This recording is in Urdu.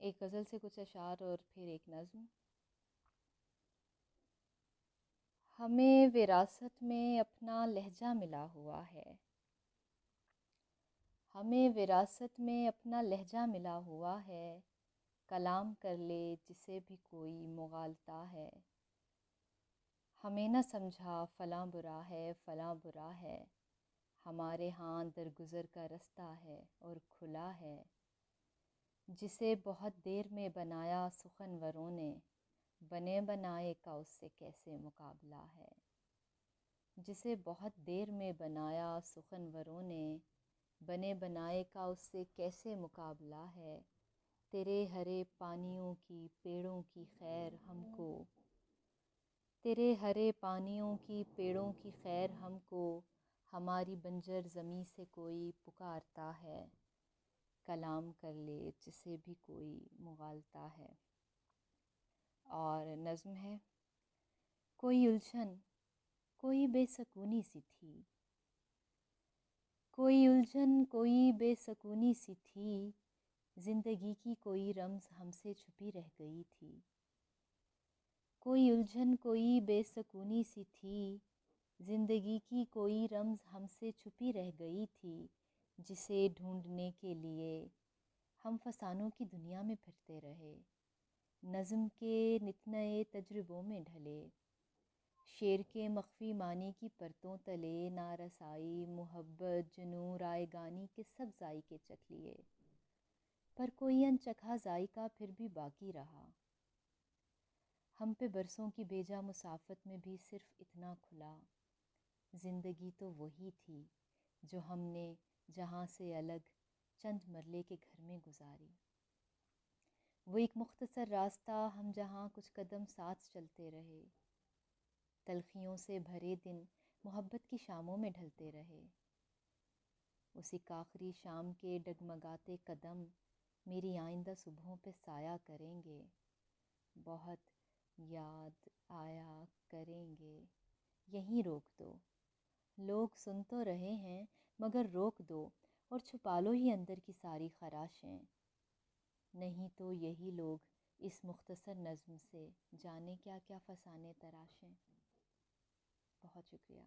ایک غزل سے کچھ اشعار اور پھر ایک نظم۔ ہمیں وراثت میں اپنا لہجہ ملا ہوا ہے، ہمیں وراثت میں اپنا لہجہ ملا ہوا ہے، کلام کر لے جسے بھی کوئی مغالطہ ہے۔ ہمیں نہ سمجھا فلاں برا ہے فلاں برا ہے، ہمارے ہاں درگزر کا رستہ ہے اور کھلا ہے۔ جسے بہت دیر میں بنایا سخنوروں نے، بنے بنائے کا اس سے کیسے مقابلہ ہے۔ جسے بہت دیر میں بنایا سخنوروں نے، بنے بنائے کا اس سے کیسے مقابلہ ہے۔ تیرے ہرے پانیوں کی پیڑوں کی خیر ہم کو، تیرے ہرے پانیوں کی پیڑوں کی خیر ہم کو، ہماری بنجر زمیں سے کوئی پکارتا ہے، کلام کر لے جسے بھی کوئی مغالطہ ہے۔ اور نظم ہے۔ کوئی الجھن کوئی بے سکونی سی تھی، کوئی الجھن کوئی بے سکونی سی تھی، زندگی کی کوئی رمز ہم سے چھپی رہ گئی تھی۔ کوئی الجھن کوئی بے سکونی سی تھی، زندگی کی کوئی رمز ہم سے چھپی رہ گئی تھی، جسے ڈھونڈنے کے لیے ہم فسانوں کی دنیا میں پھرتے رہے، نظم کے نت نئے تجربوں میں ڈھلے، شعر کے مخفی معنی کی پرتوں تلے نارسائی محبت جنوں رائے گانی کے سب ذائقے چکھ لیے، پر کوئی انچکھا ذائقہ پھر بھی باقی رہا۔ ہم پہ برسوں کی بیجا مسافت میں بھی صرف اتنا کھلا، زندگی تو وہی تھی جو ہم نے جہاں سے الگ چند مرلے کے گھر میں گزاری۔ وہ ایک مختصر راستہ ہم جہاں کچھ قدم ساتھ چلتے رہے، تلخیوں سے بھرے دن محبت کی شاموں میں ڈھلتے رہے۔ اسی آخری شام کے ڈگمگاتے قدم میری آئندہ صبحوں پہ سایہ کریں گے، بہت یاد آیا کریں گے۔ یہیں روک دو، لوگ سن تو رہے ہیں مگر روک دو، اور چھپا لو ہی اندر کی ساری خراشیں، نہیں تو یہی لوگ اس مختصر نظم سے جانے کیا کیا فسانے تراشیں۔ بہت شکریہ۔